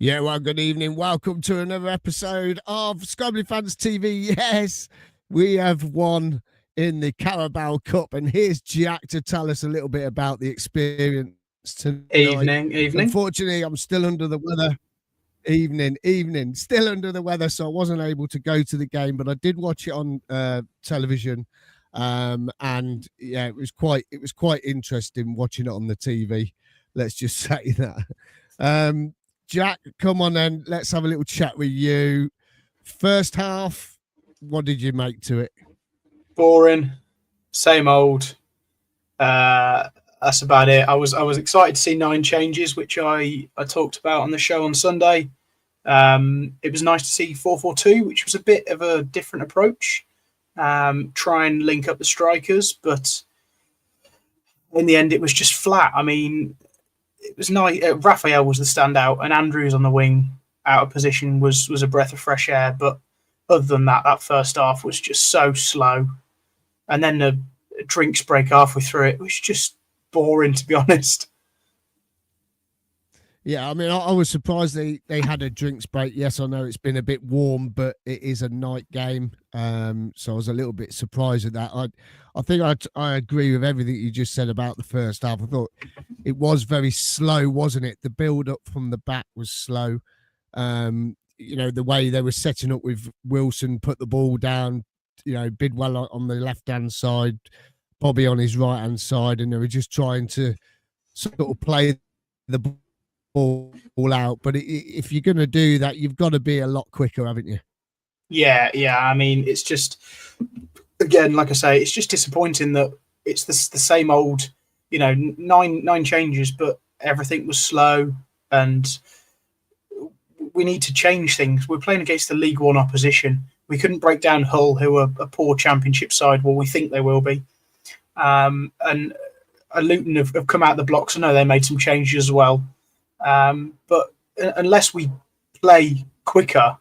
Yeah, well, good evening. Welcome to another episode of Scrambling Fans TV. Yes, we have won in the Carabao Cup, and here's Jack to tell us a little bit about the experience tonight. Evening. Unfortunately, I'm still under the weather. Evening. Still under the weather, so I wasn't able to go to the game, but I did watch it on television, and yeah, it was quite interesting watching it on the TV. Let's just say that. Jack, come on then. Let's have a little chat with you. First half, what did you make to it? Boring, same old. That's about it. I was excited to see 9 changes, which I talked about on the show on Sunday. It was nice to see 4-4-2, which was a bit of a different approach. Try and link up the strikers, but in the end, it was just flat. I mean, it was nice. Raphael was the standout, and Andrews on the wing, out of position, was a breath of fresh air. But other than that, that first half was just so slow. And then the drinks break halfway through it was just boring, to be honest. Yeah, I mean, I was surprised they had a drinks break. Yes, I know it's been a bit warm, but it is a night game. So I was a little bit surprised at that. I think I agree with everything you just said about the first half. I thought it was very slow, wasn't it? The build up from the back was slow. The way they were setting up with Wilson, put the ball down, Bidwell on the left-hand side, Bobby on his right-hand side, and they were just trying to sort of play the ball out. But if you're going to do that, you've got to be a lot quicker, haven't you? Yeah. I mean, it's just, again, like I say, it's just disappointing that it's the same old, nine changes, but everything was slow, and we need to change things. We're playing against the League One opposition. We couldn't break down Hull, who are a poor Championship side. Well, we think they will be. And Luton have come out of the blocks. I know they made some changes as well. But unless we play quicker,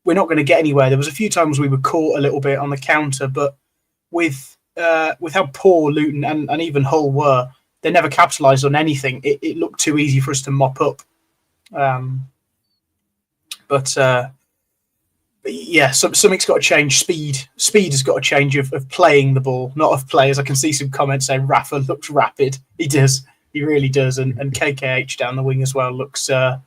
we're not going to get anywhere. There was a few times we were caught a little bit on the counter, but with how poor Luton and even Hull were, they never capitalised on anything. It looked too easy for us to mop up. But yeah, something's got to change. Speed has got to change of playing the ball, not of players. I can see some comments saying Rafa looks rapid. He does. He really does. And KKH down the wing as well looks a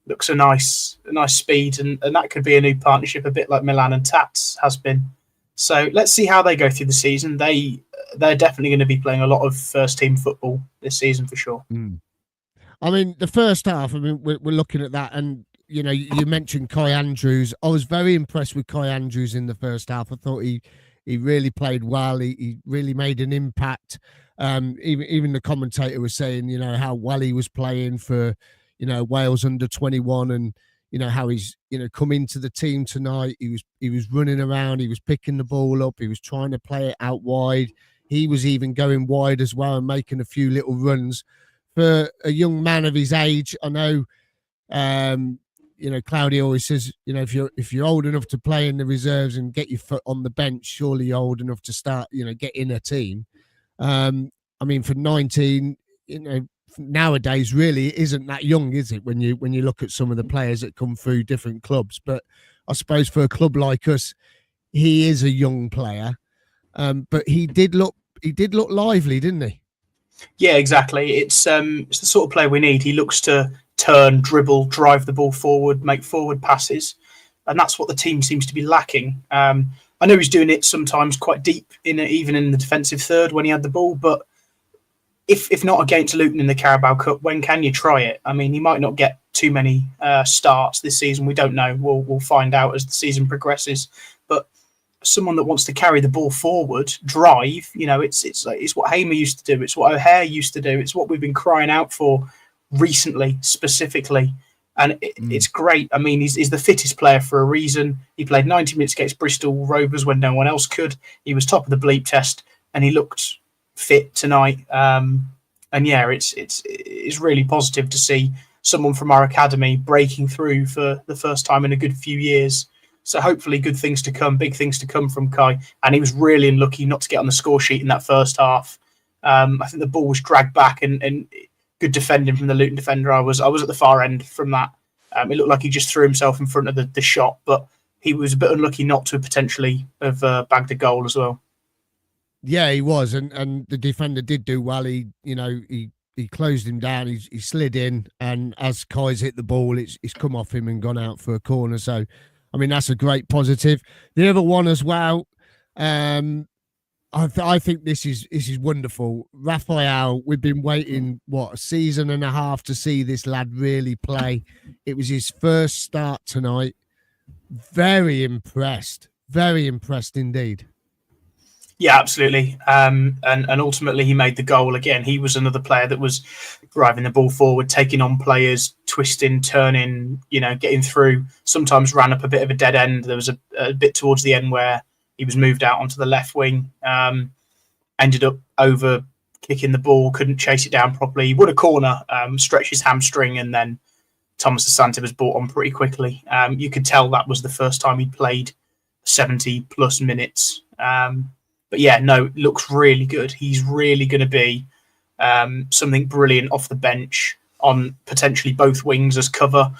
nice speed. And that could be a new partnership, a bit like Milan and Tats has been. So let's see how they go through the season. They're definitely going to be playing a lot of first team football this season for sure. I mean, the first half, we're looking at that, and you mentioned Kai Andrews. I was very impressed with Kai Andrews in the first half. I thought he really played well. He really made an impact. Even the commentator was saying, how well he was playing for, Wales under 21, and how he's come into the team tonight. He was running around. He was picking the ball up. He was trying to play it out wide. He was even going wide as well and making a few little runs. For a young man of his age, I know. Claudio always says, if you're old enough to play in the reserves and get your foot on the bench, surely you're old enough to start, get in a team. For 19, nowadays really it isn't that young, is it? When you look at some of the players that come through different clubs, but I suppose for a club like us, he is a young player. But he did look lively, didn't he? Yeah, exactly. It's the sort of player we need. He looks to turn, dribble, drive the ball forward, make forward passes, and that's what the team seems to be lacking. I know he's doing it sometimes quite deep, even in the defensive third when he had the ball, but if not against Luton in the Carabao Cup, when can you try it? I mean, he might not get too many starts this season. We don't know. We'll find out as the season progresses. But someone that wants to carry the ball forward, drive, it's what Hamer used to do. It's what O'Hare used to do. It's what we've been crying out for recently, specifically. And it's great. I mean, he's the fittest player for a reason. He played 90 minutes against Bristol Rovers when no one else could. He was top of the bleep test, and he looked fit tonight. And yeah, it's really positive to see someone from our academy breaking through for the first time in a good few years. So hopefully good things to come, big things to come from Kai. And he was really unlucky not to get on the score sheet in that first half. I think the ball was dragged back and good defending from the Luton defender. I was at the far end from that. It looked like he just threw himself in front of the shot, but he was a bit unlucky not to potentially have bagged a goal as well. Yeah, he was, and the defender did do well. He closed him down. He slid in, and as Kai's hit the ball, it's come off him and gone out for a corner. So, I mean, that's a great positive. The other one as well. I think this is wonderful. Raphael, we've been waiting a season and a half to see this lad really play. It was his first start tonight. Very impressed indeed. Yeah, absolutely. And ultimately, he made the goal again. He was another player that was driving the ball forward, taking on players, twisting, turning, getting through. Sometimes ran up a bit of a dead end. There was a bit towards the end where he was moved out onto the left wing. Ended up over kicking the ball, couldn't chase it down properly. He would a corner, stretched his hamstring, and then Thomas Asante was brought on pretty quickly. You could tell that was the first time he'd played 70 plus minutes. But yeah, no, looks really good. He's really going to be something brilliant off the bench on potentially both wings as cover.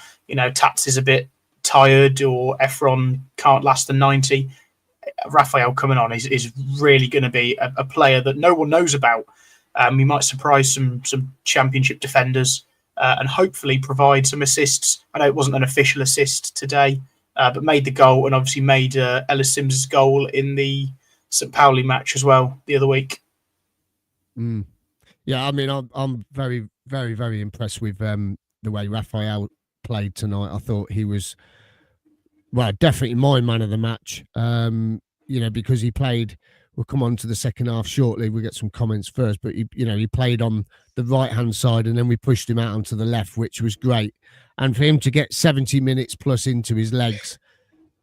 Tats is a bit tired, or Efron can't last the 90. Raphael coming on is really going to be a player that no one knows about. He might surprise some championship defenders and hopefully provide some assists. I know it wasn't an official assist today, but made the goal, and obviously made Ellis Sims' goal in the St. Pauli match as well the other week. Yeah, I mean, I'm very, very, very impressed with the way Raphael played tonight. I thought he was, definitely my man of the match. Because he played. We'll come on to the second half shortly. We'll get some comments first, but he played on the right hand side, and then we pushed him out onto the left, which was great. And for him to get 70 minutes plus into his legs,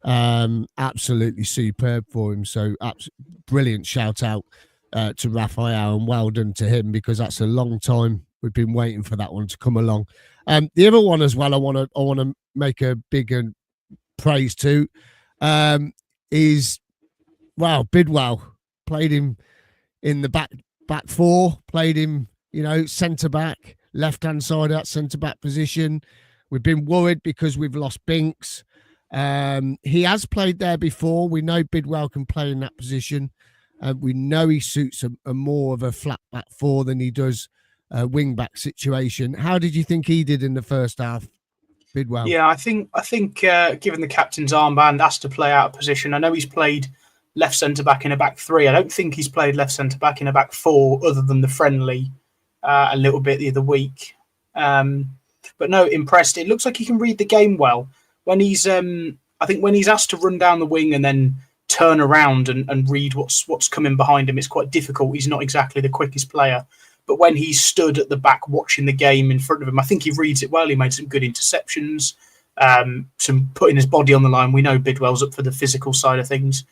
absolutely superb for him. So brilliant shout out to Raphael, and well done to him, because that's a long time we've been waiting for that one to come along. The other one as well I want to make a big praise to is Bidwell. Played him in the back four, played him centre back, left hand side of that centre back position. We've been worried because we've lost Binks. He has played there before. We know Bidwell can play in that position. We know he suits a more of a flat back four than he does a wing back situation. How did you think he did in the first half, Bidwell? Yeah, I think given the captain's armband, asked to play out of position. I know he's played left centre back in a back three. I don't think he's played left centre back in a back four, other than the friendly a little bit the other week. But no, impressed. It looks like he can read the game well. When he's, I think when he's asked to run down the wing and then turn around and read what's coming behind him, it's quite difficult. He's not exactly the quickest player. But when he stood at the back watching the game in front of him, I think he reads it well. He made some good interceptions, some putting his body on the line. We know Bidwell's up for the physical side of things.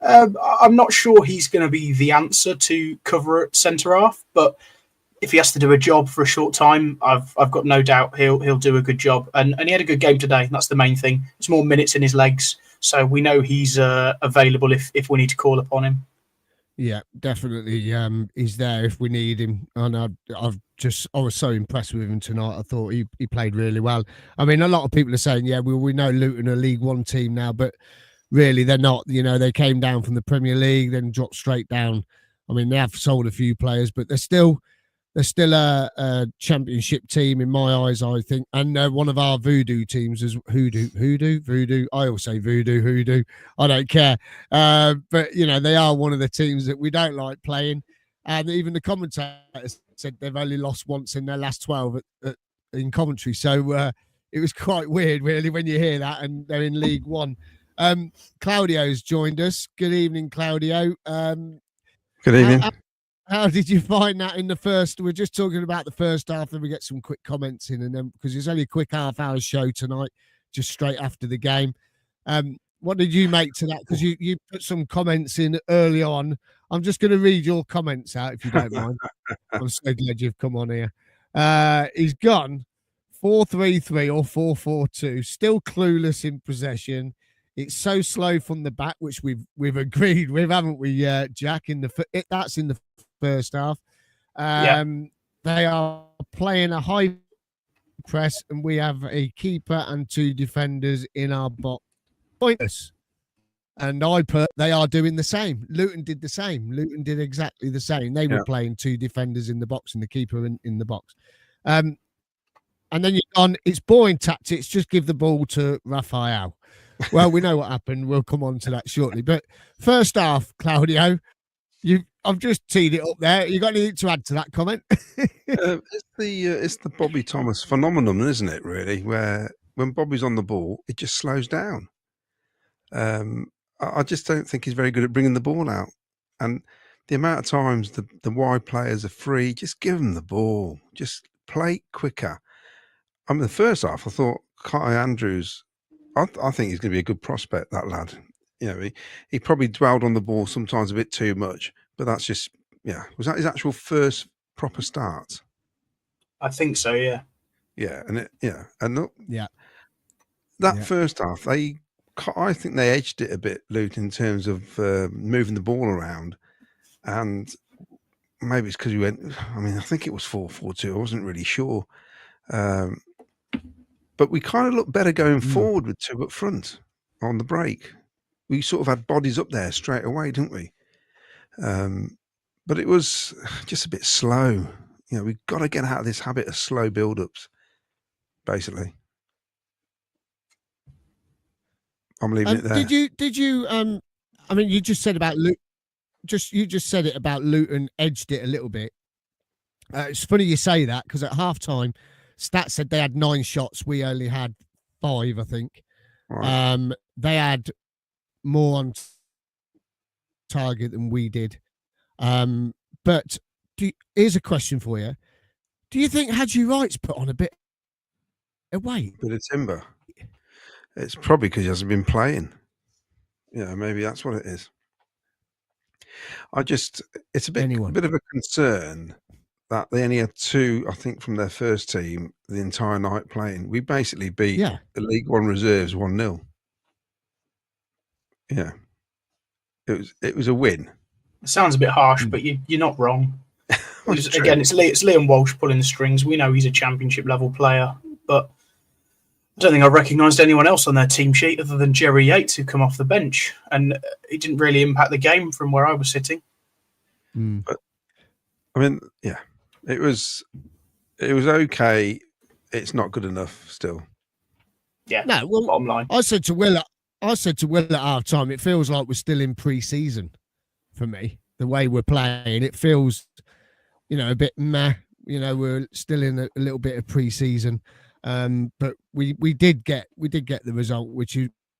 I'm not sure he's going to be the answer to cover at centre half, but if he has to do a job for a short time, I've got no doubt he'll do a good job. And he had a good game today. That's the main thing. It's more minutes in his legs, so we know he's available if we need to call upon him. Yeah, definitely. He's there if we need him. And I was so impressed with him tonight. I thought he played really well. I mean, a lot of people are saying, yeah, we know Luton are a League One team now, but really they're not. They came down from the Premier League, then dropped straight down. I mean, they have sold a few players, but they're still a championship team in my eyes, I think. And one of our voodoo teams is voodoo. I always say voodoo. I don't care. But they are one of the teams that we don't like playing. And even the commentators said they've only lost once in their last 12 in Coventry. So it was quite weird, really, when you hear that, and they're in League One. Claudio's joined us. Good evening, Claudio. Good evening. How did you find that in the first? We're just talking about the first half, and we get some quick comments in, and then because it's only a quick half-hour show tonight, just straight after the game. What did you make to that? Because you put some comments in early on. I'm just going to read your comments out if you don't mind. I'm so glad you've come on here. He's gone 4-3-3 or 4-4-2, still clueless in possession. It's so slow from the back, which we've agreed with, haven't we, Jack? That's in the first half. They are playing a high press, and we have a keeper and 2 defenders in our box. Pointless. And I put they are doing the same. Luton did the same. Luton did exactly the same. They were playing 2 defenders in the box and the keeper in the box. And then you're on. It's boring tactics. Just give the ball to Raphael. Well, we know what happened. We'll come on to that shortly. But first half, Claudio, I've just teed it up there. You got anything to add to that comment? It's the Bobby Thomas phenomenon, isn't it? Really, where when Bobby's on the ball, it just slows down. I just don't think he's very good at bringing the ball out. And the amount of times the wide players are free, just give them the ball. Just play quicker. I mean, the first half, I thought Kai Andrews, I think he's going to be a good prospect, that lad. You know, he probably dwelled on the ball sometimes a bit too much, but that's just, was that his actual first proper start? I think so, yeah. Yeah, that first half, I think they edged it a bit, Luton, in terms of moving the ball around. And maybe it's because I think it was 4-4-2. I wasn't really sure. But we kind of looked better going forward with 2 up front on the break. We sort of had bodies up there straight away, didn't we? But it was just a bit slow. You know, we've got to get out of this habit of slow build-ups, basically. I'm leaving it there. Did you I mean, you just said about Luton. You just said it about Luton edged it a little bit. It's funny you say that because at halftime, Stats said they had 9 shots. We only had 5, I think. Right. They had more on target than we did. But here's a question for you: do you think Hadji Wright's put on a bit of weight? Bit of timber. It's probably because he hasn't been playing. Yeah, maybe that's what it is. It's a bit of a concern that they only had 2, I think, from their first team the entire night playing. We basically beat the League One reserves 1-0. Yeah, it was a win. It sounds a bit harsh, but you're not wrong. Again, it's Liam Walsh pulling the strings. We know he's a championship level player, but I don't think I recognised anyone else on their team sheet other than Jerry Yates, who come off the bench, and it didn't really impact the game from where I was sitting. But I mean, it was okay. It's not good enough still. Yeah, no. Well, bottom line. I said to Will at half time, it feels like we're still in pre-season. For me, the way we're playing, it feels, a bit meh. We're still in a little bit of pre-season. But we did get the result, which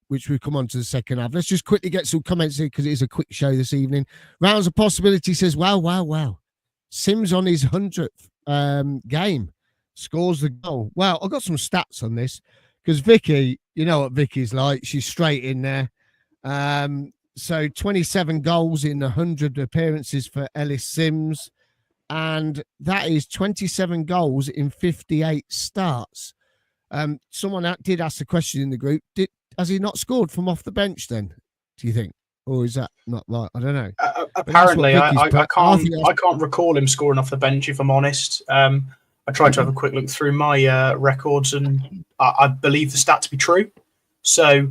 we come on to the second half. Let's just quickly get some comments here because it is a quick show this evening. Rounds of Possibility says, wow. Sims on his 100th game scores the goal. Well, I've got some stats on this because Vicky, you know what Vicky's like. She's straight in there. So 27 goals in 100 appearances for Ellis Sims. And that is 27 goals in 58 starts. Someone did ask the question in the group, has he not scored from off the bench then, do you think? Or is that not right? I don't know. Apparently, I can't recall him scoring off the bench, if I'm honest. I tried to have a quick look through my records, and I believe the stat to be true. So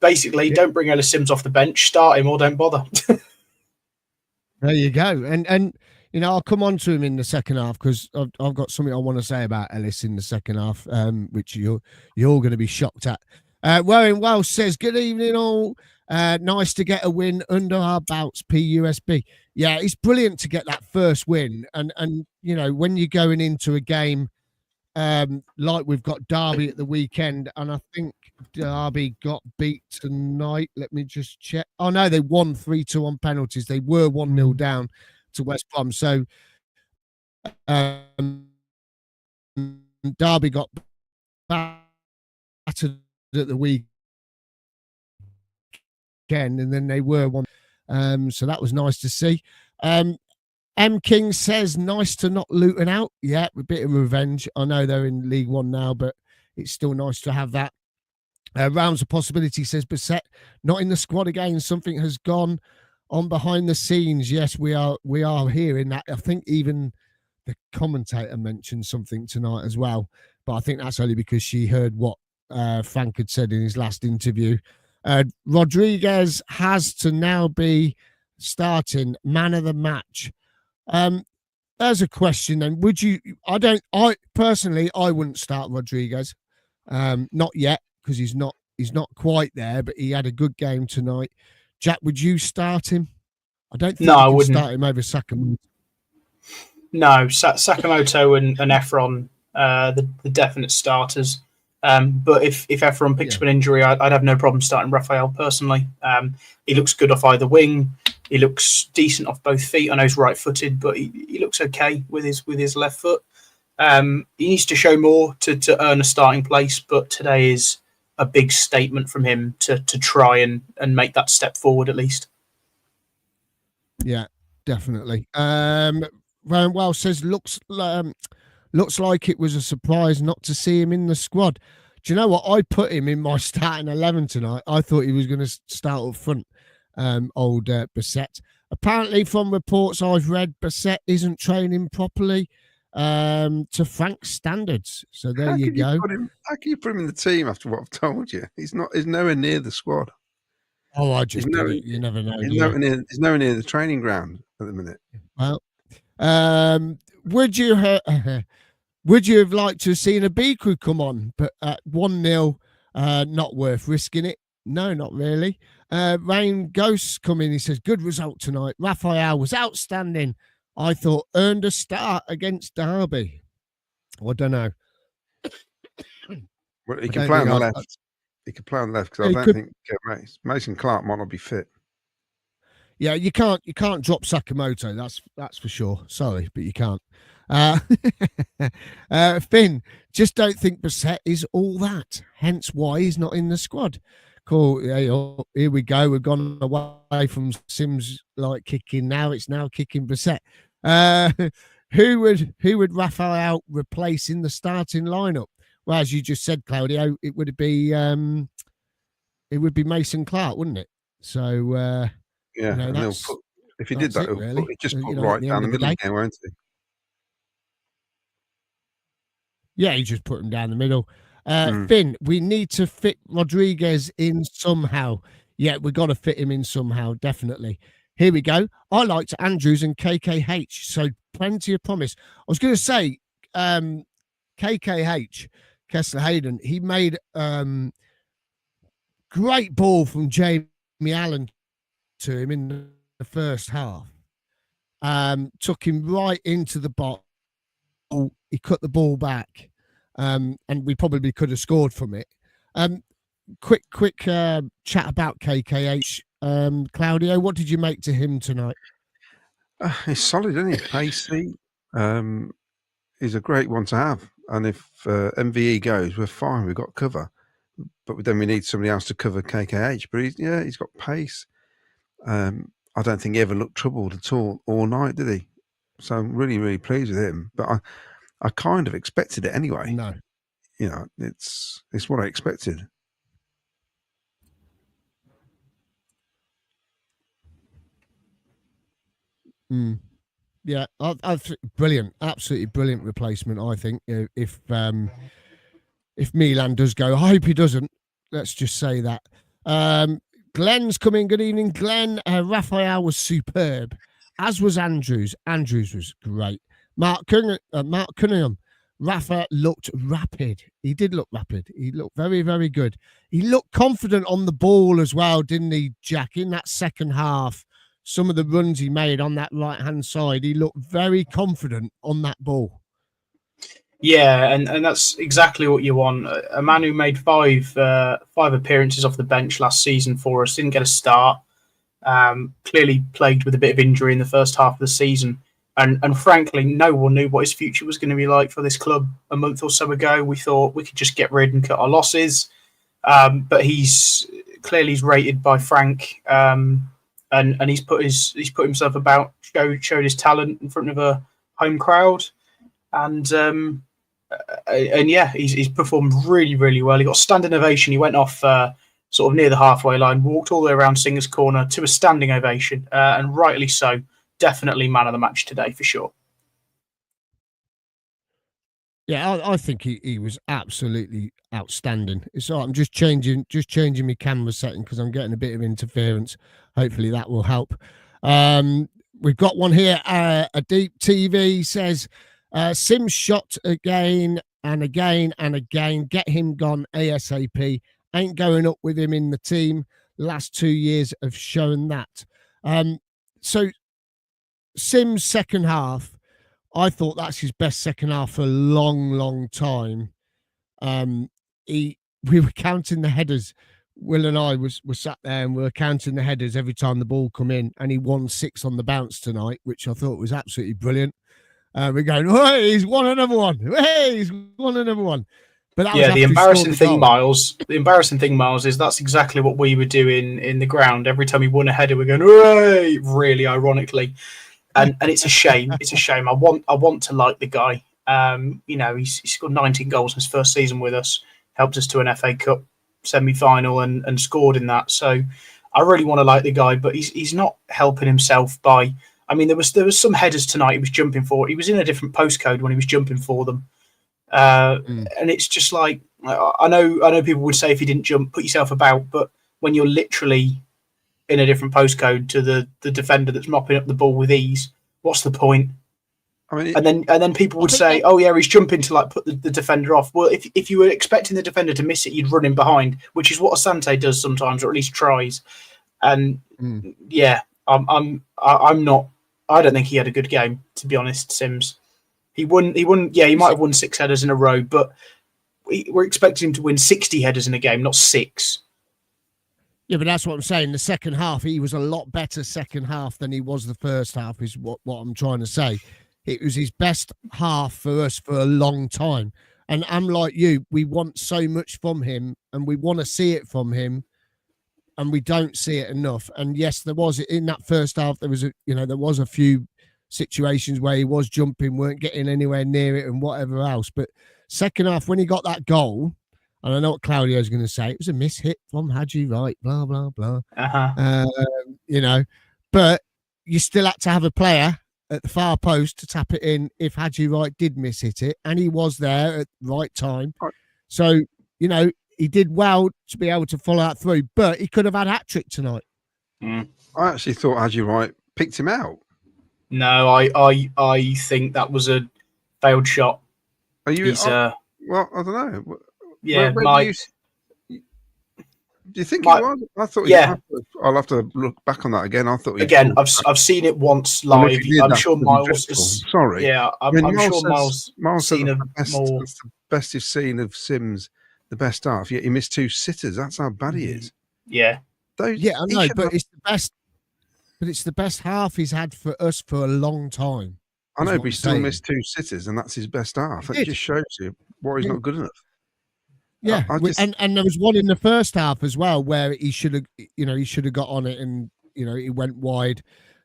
basically, don't bring Ellis Sims off the bench, start him or don't bother. There you go. And I'll come on to him in the second half because I've got something I want to say about Ellis in the second half, which you're all going to be shocked at. Warren Welsh says, good evening all. Nice to get a win under our belts, PUSB. Yeah, it's brilliant to get that first win. And when you're going into a game like we've got Derby at the weekend, and I think Derby got beat tonight. Let me just check. Oh, no, they won 3-2 on penalties. They were 1-0 down to West Brom. So Derby got battered at the weekend, and then they were one. So that was nice to see. M King says, nice to knock Luton out. Yeah, a bit of revenge. I know they're in League One now, but it's still nice to have that. Rounds of Possibility says, Bissett, not in the squad again. Something has gone on behind the scenes. Yes, we are hearing that. I think even the commentator mentioned something tonight as well. but I think that's only because she heard what Frank had said in his last interview. Rodriguez has to now be starting man of the match. There's a question then. Would you? I personally wouldn't start Rodriguez. Not yet, because he's not quite there, but he had a good game tonight. Jack, would you start him? I don't think I you wouldn't start him over Sakamoto. No, Sakamoto and Efron, the definite starters. But if Efron picks up an injury, I'd have no problem starting Raphael personally. He looks good off either wing. He looks decent off both feet. I know he's right-footed, but he looks okay with his left foot. He needs to show more to earn a starting place, but today is a big statement from him to try and make that step forward at least. Yeah, definitely. Well says looks like it was a surprise not to see him in the squad. Do you know what? I put him in my starting 11 tonight. I thought he was going to start up front. Old Bassett. Apparently, from reports I've read, Bassett isn't training properly to Frank's standards. So there you go. How can you put him in the team after what I've told you? He's nowhere near the squad. Oh, I just did it. You never know. He's nowhere near the training ground at the minute. Well, would you have liked to have seen a B crew come on, but at 1-0, not worth risking it? No, not really. Rain Ghosts come in. He says, good result tonight. Raphael was outstanding. I thought earned a start against Derby. I don't know. Well, he can play on the left. He can play on the left because I don't think Mason Clark might not be fit. Yeah, you can't drop Sakamoto. That's for sure. Sorry, but you can't. Finn, just don't think Bassett is all that. Hence why he's not in the squad. Cool. Yeah, here we go. We've gone away from Sims like kicking. Now it's kicking Bassett. Who would Raphael replace in the starting lineup? Well, as you just said, Claudio, it would be Mason Clark, wouldn't it? So yeah, if he did that, he'd just put right down the middle again, won't he? Yeah, he just put him down the middle. Finn, we need to fit Rodriguez in somehow. Yeah, we got to fit him in somehow, definitely. Here we go. I liked Andrews and KKH, so plenty of promise. I was going to say, KKH, Kessler Hayden, he made great ball from Jamie Allen to him in the first half. Took him right into the box. He cut the ball back, and we probably could have scored from it. Quick chat about KKH. Claudio, what did you make to him tonight? He's solid, isn't he? Pacey. He's a great one to have. And if MVE goes, we're fine. We've got cover. But then we need somebody else to cover KKH. But he's got pace. I don't think he ever looked troubled at all night, did he? So I'm really, really pleased with him. But I kind of expected it anyway. No. It's what I expected. Yeah, brilliant, absolutely brilliant replacement. I think if Milan does go, I hope he doesn't. Let's just say that. Glenn's coming. Good evening, Glenn. Raphael was superb, as was Andrews. Andrews was great. Mark Cunningham. Rafa looked rapid. He did look rapid. He looked very, very good. He looked confident on the ball as well, didn't he, Jack? In that second half, some of the runs he made on that right-hand side, he looked very confident on that ball. Yeah, and that's exactly what you want. A man who made five appearances off the bench last season for us, didn't get a start, clearly plagued with a bit of injury in the first half of the season. And frankly, no one knew what his future was going to be like for this club a month or so ago. We thought we could just get rid and cut our losses. But he's rated by Frank, and he's put himself about, showed his talent in front of a home crowd, and yeah, he's performed really, really well. He got a standing ovation. He went off sort of near the halfway line, walked all the way around Singer's Corner to a standing ovation, and rightly so. Definitely man of the match today for sure. Yeah, I think he was absolutely outstanding. It's all right, I'm just changing my camera setting because I'm getting a bit of interference. Hopefully that will help. We've got one here. A Deep TV says, Sims shot again and again and again. Get him gone ASAP. Ain't going up with him in the team. Last 2 years have shown that. So Sims' second half, I thought that's his best second half for a long, long time. We were counting the headers. Will and I were sat there and we were counting the headers every time the ball come in, and he won 6 on the bounce tonight, which I thought was absolutely brilliant. We're going, hey, he's won another one. Hey, he's won another one. But that was the embarrassing thing, goal. Miles. The embarrassing thing, Miles, is that's exactly what we were doing in the ground. Every time he won a header, we're going, hooray! Really ironically. And it's a shame. It's a shame. I want to like the guy. He scored 19 goals in his first season with us, helped us to an FA Cup semi-final and scored in that. So I really want to like the guy, but he's not helping himself by. I mean, there was some headers tonight he was jumping for. He was in a different postcode when he was jumping for them, and it's just like I know people would say if you didn't jump, put yourself about, but when you're literally in a different postcode to the defender that's mopping up the ball with ease, what's the point? I mean, and then people would say, "Oh yeah, he's jumping to like put the defender off." Well, if you were expecting the defender to miss it, you'd run him behind, which is what Asante does sometimes, or at least tries. And yeah, I'm not. I don't think he had a good game, to be honest. Sims, he wouldn't. Yeah, he might have won 6 headers in a row, but we're expecting him to win 60 headers in a game, not 6. Yeah, but that's what I'm saying. The second half, he was a lot better second half than he was the first half, is what I'm trying to say. It was his best half for us for a long time. And I'm like you, we want so much from him and we want to see it from him, and we don't see it enough. And yes, there was in that first half, there was a few situations where he was jumping, weren't getting anywhere near it and whatever else. But second half, when he got that goal, and I know what Claudio's going to say, it was a mishit from Hadji Wright, blah, blah, blah. But you still had to have a player at the far post to tap it in if Hadji Wright did miss-hit it, and he was there at the right time. So, he did well to be able to follow that through, but he could have had a hat-trick tonight. I actually thought Hadji Wright picked him out. No, I think that was a failed shot. Are you? Well, I don't know. Yeah, do you think he was? I thought. Yeah, I'll have to look back on that again. I thought. I've seen it once live. I'm sure Miles. Sorry. Yeah, I'm sure Miles seen the best you've seen of Sims, the best half. Yet he missed 2 sitters. That's how bad he is. Yeah. I know, but it's the best. But it's the best half he's had for us for a long time. I know, but he still missed 2 sitters, and that's his best half. It just shows you why he's not good enough. Yeah, and there was one in the first half as well where he should have got on it, and he went wide.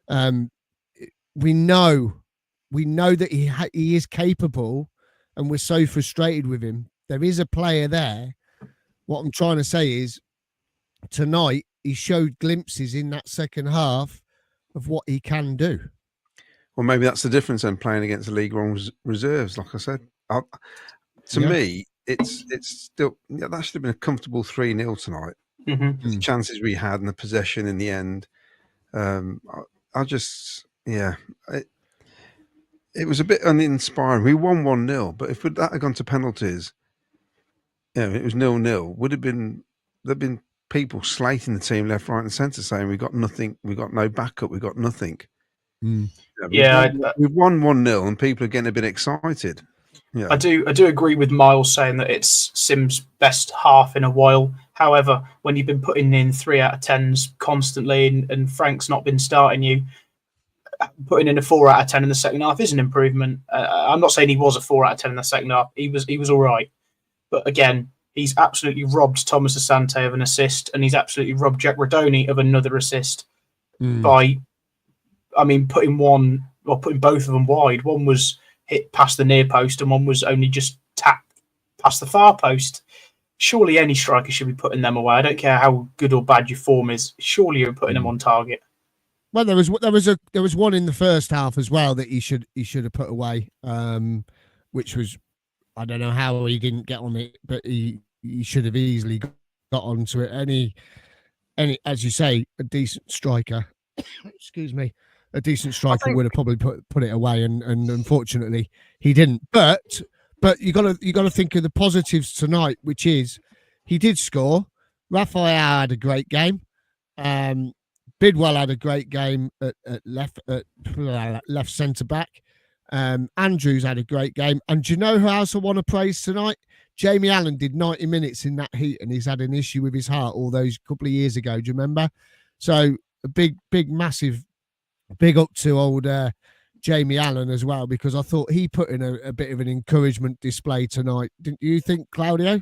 We know that he is capable, and we're so frustrated with him. There is a player there. What I'm trying to say is, tonight he showed glimpses in that second half of what he can do. Well, maybe that's the difference in playing against the League One reserves. Like I said, to me, it's still that should have been a comfortable 3-0 tonight. The chances we had and the possession in the end. It was a bit uninspiring. We won 1-0, but if that had gone to penalties, it was 0-0. There'd been people slating the team left, right, and centre, saying we got nothing, we got no backup, we got nothing. We've won 1-0, and people are getting a bit excited. Yeah. I do agree with Miles saying that it's Sims' best half in a while. However, when you've been putting in 3 out of 10s constantly, and Frank's not been starting you, putting in a 4 out of 10 in the second half is an improvement. I'm not saying he was a 4 out of 10 in the second half. He was all right, but again, he's absolutely robbed Thomas Asante of an assist, and he's absolutely robbed Jack Rodoni of another assist by, putting both of them wide. One was hit past the near post, and one was only just tapped past the far post. Surely any striker should be putting them away. I don't care how good or bad your form is. Surely you're putting them on target. Well, there was one in the first half as well that he should have put away, which was I don't know how he didn't get on it, but he should have easily got onto it. Any, as you say, a decent striker, excuse me, a decent striker would have probably put it away, and unfortunately he didn't. But you got to think of the positives tonight, which is he did score. Raphael had a great game. Bidwell had a great game at left centre back. Andrews had a great game. And do you know who else I want to praise tonight? Jamie Allen did 90 minutes in that heat, and he's had an issue with his heart all those couple of years ago. Do you remember? So a big, massive, big up to old Jamie Allen as well, because I thought he put in a bit of an encouragement display tonight. Didn't you think, Claudio?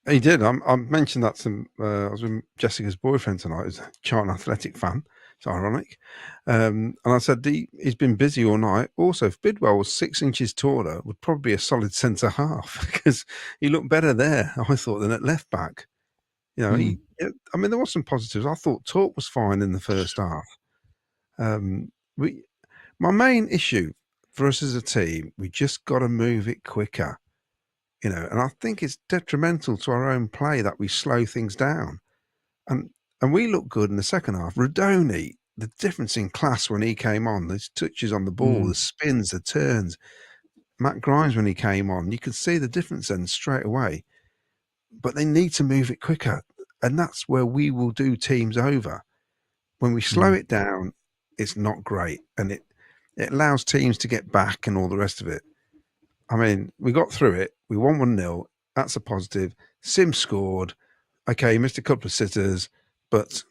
He did. I mentioned that to I was with Jessica's boyfriend tonight, who's a Charlton Athletic fan. It's ironic. And I said, he's been busy all night. Also, if Bidwell was 6 inches taller, would probably be a solid centre half, because he looked better there, I thought, than at left back. You know, I mean, there was some positives. I thought Talk was fine in the first half. My main issue for us as a team, we just got to move it quicker. You know, and I think it's detrimental to our own play that we slow things down. And we look good in the second half. Rodoni, the difference in class when he came on, his touches on the ball, the spins, the turns. Matt Grimes, when he came on, you could see the difference then straight away. But they need to move it quicker. And that's where we will do teams over. When we slow it down, it's not great. And it allows teams to get back and all the rest of it. I mean, we got through it. We won 1-0. That's a positive. Sims scored. Okay, he missed a couple of sitters, but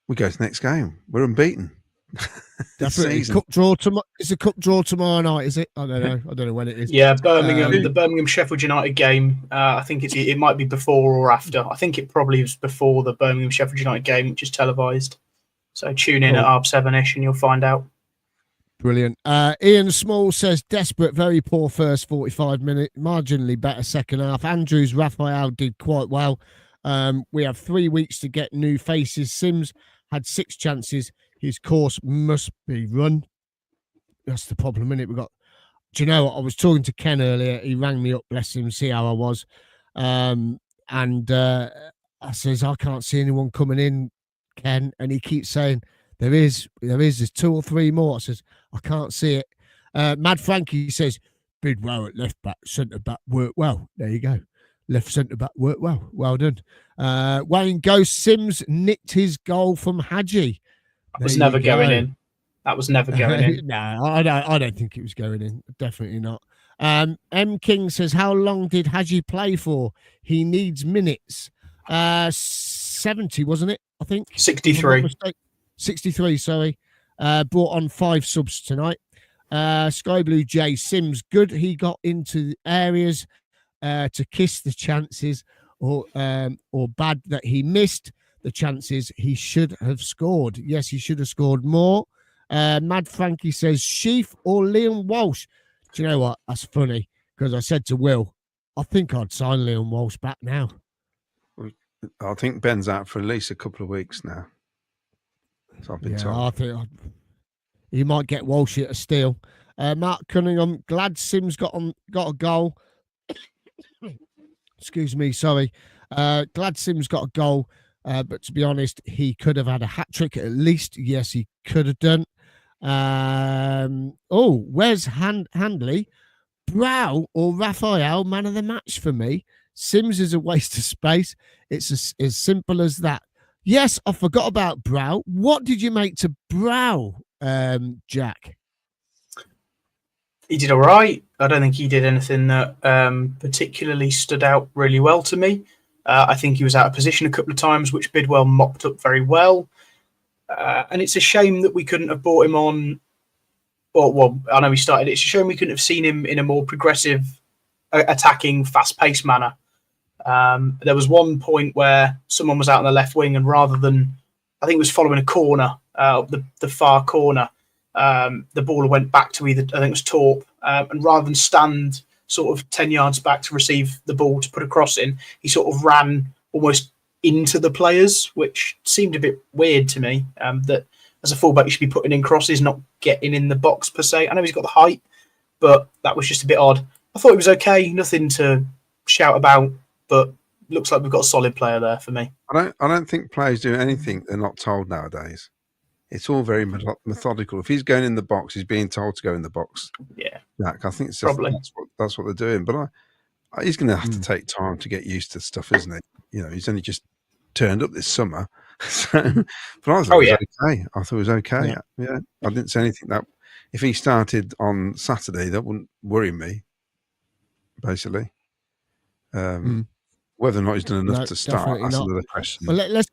we go to the next game. We're unbeaten. Definitely. Cup draw tomorrow. It's a cup draw tomorrow night, is it? I don't know. I don't know when it is. Yeah, Birmingham. The Birmingham Sheffield United game. I think it might be before or after. I think it probably was before the Birmingham Sheffield United game, which is televised. So tune in at 7:30ish and you'll find out. Brilliant. Ian Small says, desperate, very poor first 45 minutes, marginally better second half. Andrews, Raphael did quite well. We have 3 weeks to get new faces. Sims had 6 chances. His course must be run. That's the problem, isn't it? Do you know what? I was talking to Ken earlier. He rang me up, bless him, see how I was. I says, I can't see anyone coming in, Ken. And he keeps saying, there's 2 or 3 more. I says, I can't see it. Mad Frankie says, Bidwell at left back, centre back worked well. There you go. Left centre back worked well. Well done. Wayne Ghost Sims nicked his goal from Hadji. That was never going in. That was never going in. No, I don't think it was going in. Definitely not. M King says, how long did Hadji play for? He needs minutes. 70, wasn't it? I think 63. 63, sorry. Brought on 5 subs tonight. Sky Blue J Sims, good. He got into the areas to kiss the chances, or bad that he missed the chances he should have scored. Yes, he should have scored more. Mad Frankie says, Sheaf or Liam Walsh. Do you know what? That's funny, because I said to Will, I think I'd sign Liam Walsh back now. I think Ben's out for at least a couple of weeks now. So I've been told. I think he might get Walsh at a steal. Mark Cunningham, glad Sims got a goal. Excuse me, sorry. Glad Sims got a goal, but to be honest, he could have had a hat trick at least. Yes, he could have done. Where's Handley? Brow or Raphael, man of the match for me. Sims is a waste of space. It's as simple as that. Yes, I forgot about Brow. What did you make to Brow, Jack? He did all right. I don't think he did anything that particularly stood out really well to me. I think he was out of position a couple of times, which Bidwell mopped up very well. And it's a shame that we couldn't have brought him on. Well, I know he started. It's a shame we couldn't have seen him in a more progressive, attacking, fast-paced manner. There was one point where someone was out on the left wing, and rather than, I think it was following a corner, the far corner, the ball went back to either, I think it was Torp, and rather than stand sort of 10 yards back to receive the ball to put a cross in, he sort of ran almost into the players, which seemed a bit weird to me, that as a fullback you should be putting in crosses, not getting in the box per se. I know he's got the height, but that was just a bit odd. I thought it was okay. Nothing to shout about, but looks like we've got a solid player there for me. I don't think players do anything they're not told nowadays. It's all very methodical. If he's going in the box, he's being told to go in the box. Yeah, Jack, I think it's probably that's what they're doing. But he's going to have to take time to get used to stuff, isn't he? You know, he's only just turned up this summer. So, but I thought it was okay. I thought it was okay. Yeah, I didn't say anything that if he started on Saturday, that wouldn't worry me. Basically, whether or not he's done enough to start, that's another question. Well, let's.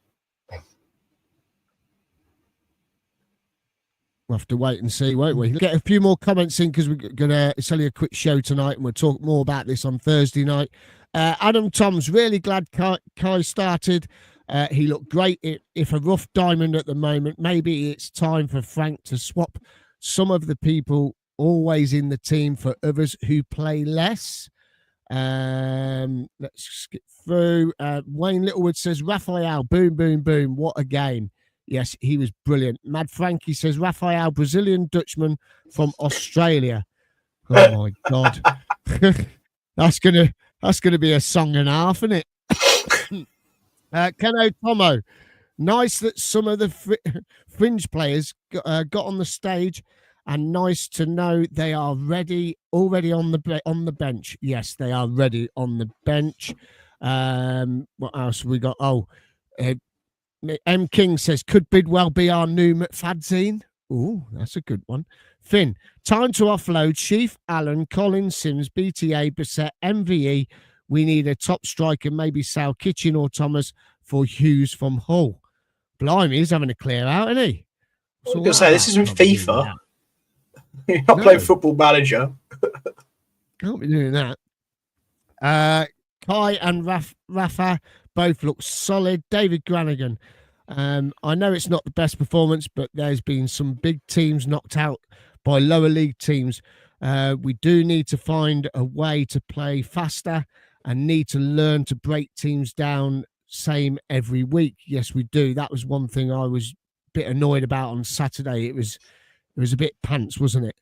We'll have to wait and see, won't we? Get a few more comments in because it's only a quick show tonight, and we'll talk more about this on Thursday night. Adam Tom's really glad Kai started. He looked great. If a rough diamond at the moment, maybe it's time for Frank to swap some of the people always in the team for others who play less. Let's skip through. Wayne Littlewood says, Raphael, boom, boom, boom. What a game. Yes, he was brilliant. Mad Frankie says, Raphael, Brazilian Dutchman from Australia. Oh my God. That's gonna be a song and a half, isn't it? Keno Tomo, nice that some of the fringe players got on the stage, and nice to know they are already on the bench. Yes, they are ready on the bench. What else have we got? M King says, could Bidwell be our new McFadzine? Oh, that's a good one. Finn, time to offload Sheaf, Allen, Collins, Sims, BTA, Bissett, MVE. We need a top striker, maybe Sal Kitchen or Thomas for Hughes from Hull. Blimey, he's having a clear out, isn't he? I was going to say, this isn't FIFA. You're not playing Football Manager. Can't be doing that. Kai and Rafa both look solid. David Granigan. I know it's not the best performance, but there's been some big teams knocked out by lower league teams. We do need to find a way to play faster and need to learn to break teams down same every week. Yes, we do. That was one thing I was a bit annoyed about on Saturday. It was a bit pants, wasn't it?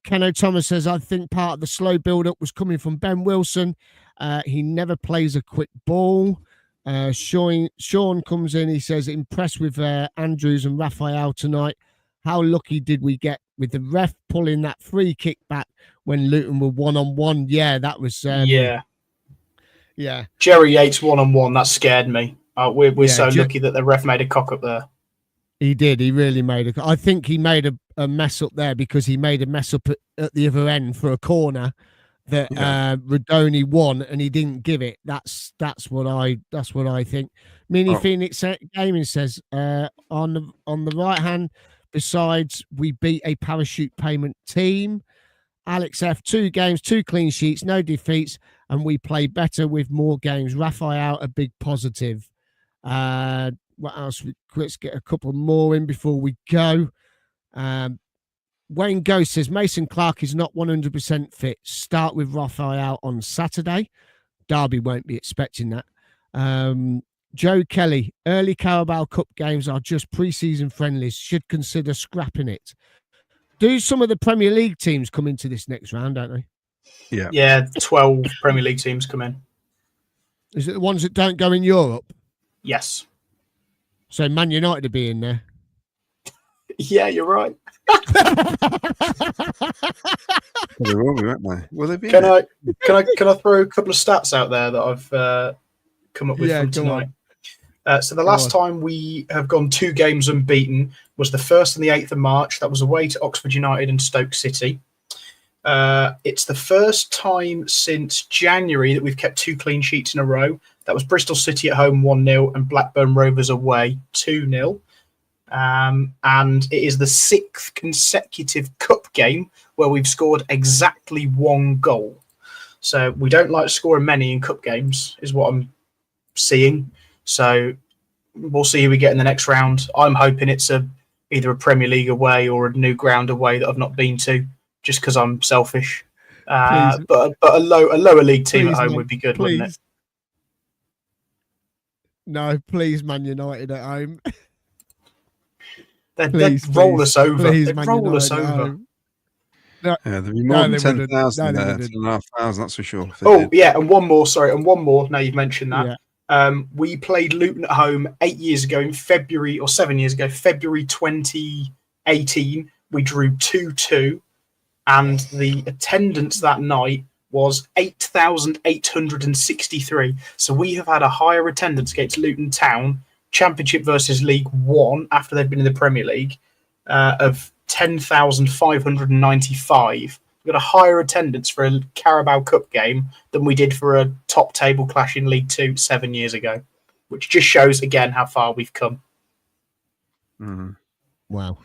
Keno Thomas says, I think part of the slow build-up was coming from Ben Wilson. He never plays a quick ball. Sean comes in. He says, impressed with Andrews and Raphael tonight. How lucky did we get with the ref pulling that free kick back when Luton were one-on-one? Yeah, that was... yeah. Jerry Yates one-on-one. That scared me. We're so lucky that the ref made a cock up there. He did. He really made I think he made a mess up there because he made a mess up at the other end for a corner that Radoni won and he didn't give it. That's what I think. Mini Phoenix Gaming says on the right hand. Besides, we beat a parachute payment team. Alex F, 2 games, 2 clean sheets, no defeats, and we play better with more games. Raphael, a big positive. What else? Let's get a couple more in before we go. Wayne Ghost says, Mason Clark is not 100% fit. Start with Raphael on Saturday. Derby won't be expecting that. Joe Kelly, early Carabao Cup games are just pre-season friendlies. Should consider scrapping it. Do some of the Premier League teams come into this next round, don't they? Yeah, 12 Premier League teams come in. Is it the ones that don't go in Europe? Yes. So Man United will be in there. Yeah, you're right. They will be, won't they? Will they be? Can I throw a couple of stats out there that I've come up with from tonight? So the last time we have gone 2 games unbeaten was the 1st and the 8th of March. That was away to Oxford United and Stoke City. It's the first time since January that we've kept 2 clean sheets in a row. That was Bristol City at home 1-0 and Blackburn Rovers away 2-0. And it is the 6th consecutive cup game where we've scored exactly 1 goal. So we don't like scoring many in cup games, is what I'm seeing. So we'll see who we get in the next round. I'm hoping it's either a Premier League away or a new ground away that I've not been to, just because I'm selfish. But a lower league team at home would be good, wouldn't it? No, please, Man United at home. They'd roll us over. They'd roll us over. No, Yeah, there'd be more than they wouldn't. 10,000 No, they there, wouldn't. 10,500, that's for sure. if they Oh, did. yeah, and one more. Sorry, and one more. Now you've mentioned that. Yeah. We played Luton at home 8 years ago in February, or 7 years ago, February 2018. We drew 2-2, and the attendance that night was 8,863. So we have had a higher attendance against Luton Town, Championship versus League One, after they've been in the Premier League, of 10,595. We got a higher attendance for a Carabao Cup game than we did for a top table clash in League Two 7 years ago, which just shows again how far we've come. Mhm. Wow.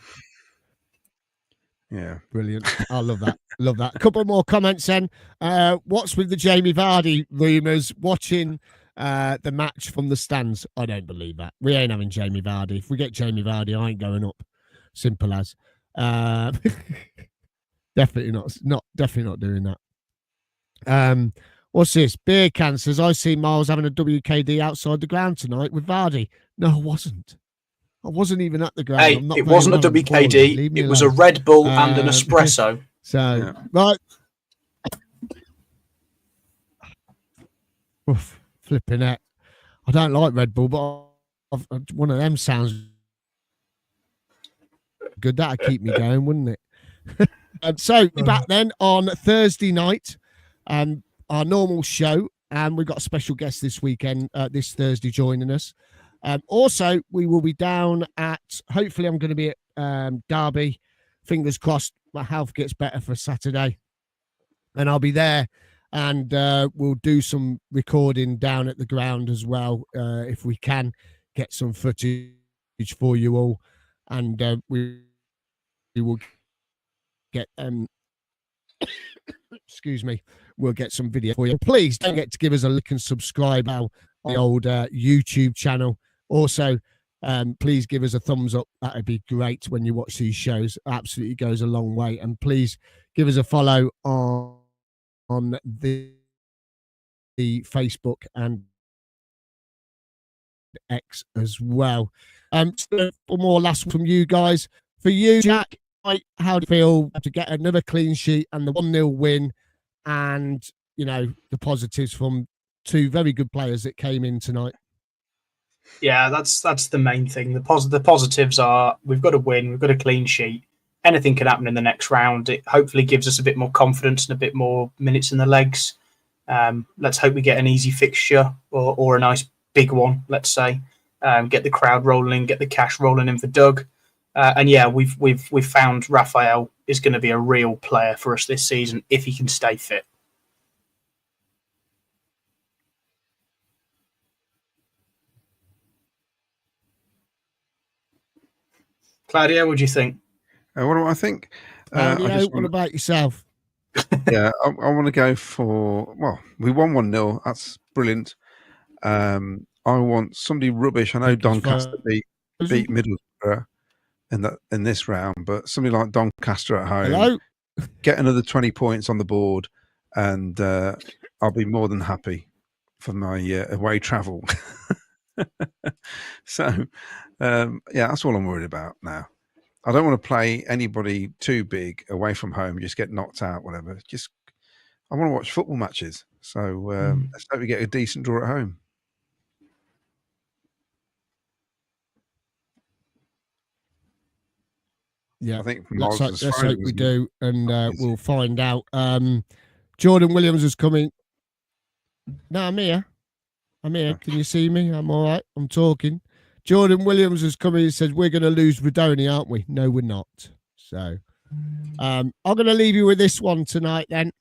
Yeah. Brilliant. I love that. Love that. A couple more comments then. What's with the Jamie Vardy rumours? Watching the match from the stands. I don't believe that. We ain't having Jamie Vardy. If we get Jamie Vardy, I ain't going up. Simple as. Definitely not doing that. What's this? Beer can says, I see Miles having a WKD outside the ground tonight with Vardy. No, I wasn't. I wasn't even at the ground. Hey, it wasn't a WKD. It was a Red Bull and an espresso. So, Yeah. right. Oof, flipping it. I don't like Red Bull, but one of them sounds good. That'd keep me going, wouldn't it? So, we're back then on Thursday night, our normal show, and we've got a special guest this weekend, this Thursday, joining us. Also, we will be down at, hopefully I'm going to be at Derby. Fingers crossed my health gets better for Saturday. And I'll be there, and we'll do some recording down at the ground as well, if we can get some footage for you all. And we will get, excuse me, we'll get some video for you. Please don't forget to give us a like and subscribe on the old YouTube channel. Also, please give us a thumbs up. That would be great when you watch these shows. Absolutely goes a long way. And please give us a follow on the Facebook and X as well. So for more last from you guys. For you, Jack, how do you feel to get another clean sheet and the 1-0 win, and the positives from two very good players that came in tonight? Yeah, that's the main thing. The positives are we've got a win, we've got a clean sheet. Anything can happen in the next round. It hopefully gives us a bit more confidence and a bit more minutes in the legs. Let's hope we get an easy fixture or a nice big one, let's say. Get the crowd rolling, get the cash rolling in for Doug. And yeah, we've found Raphael is going to be a real player for us this season if he can stay fit. Claudio, what do you think? What do I think? What about yourself? Yeah, I want to go for, well, we won 1-0. That's brilliant. I want somebody rubbish. I know Doncaster beat Middlesbrough in this round, but somebody like Doncaster at home, Hello? get another 20 points on the board, and I'll be more than happy for my away travel. So, yeah, that's all I'm worried about now. I don't want to play anybody too big away from home, just get knocked out, whatever. I want to watch football matches. So let's hope we get a decent draw at home. Yeah, I think let's hope we do, and we'll find out. Jordan Williams is coming. No, I'm here. Can you see me? I'm all right. I'm talking. Jordan Williams has come in and said, we're going to lose Radoni, aren't we? No, we're not. So I'm going to leave you with this one tonight then.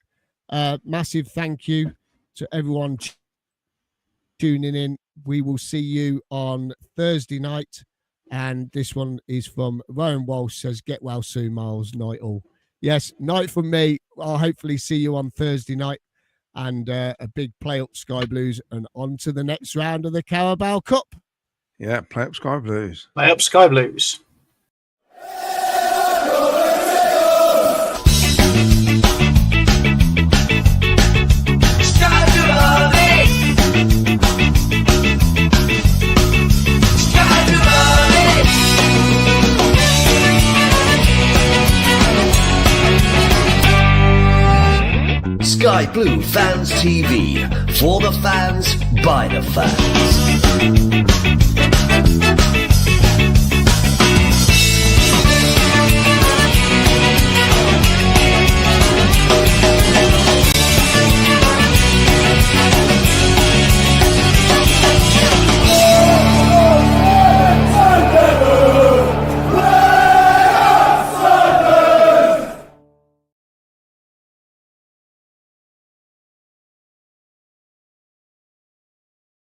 Massive thank you to everyone tuning in. We will see you on Thursday night. And this one is from Rowan Walsh, says, get well soon, Miles. Night all. Yes, night from me. I'll hopefully see you on Thursday night. And a big play up Sky Blues and on to the next round of the Carabao Cup. Yeah, play up Sky Blues. Play up Sky Blues. Sky Blue Fans TV. For the fans, by the fans.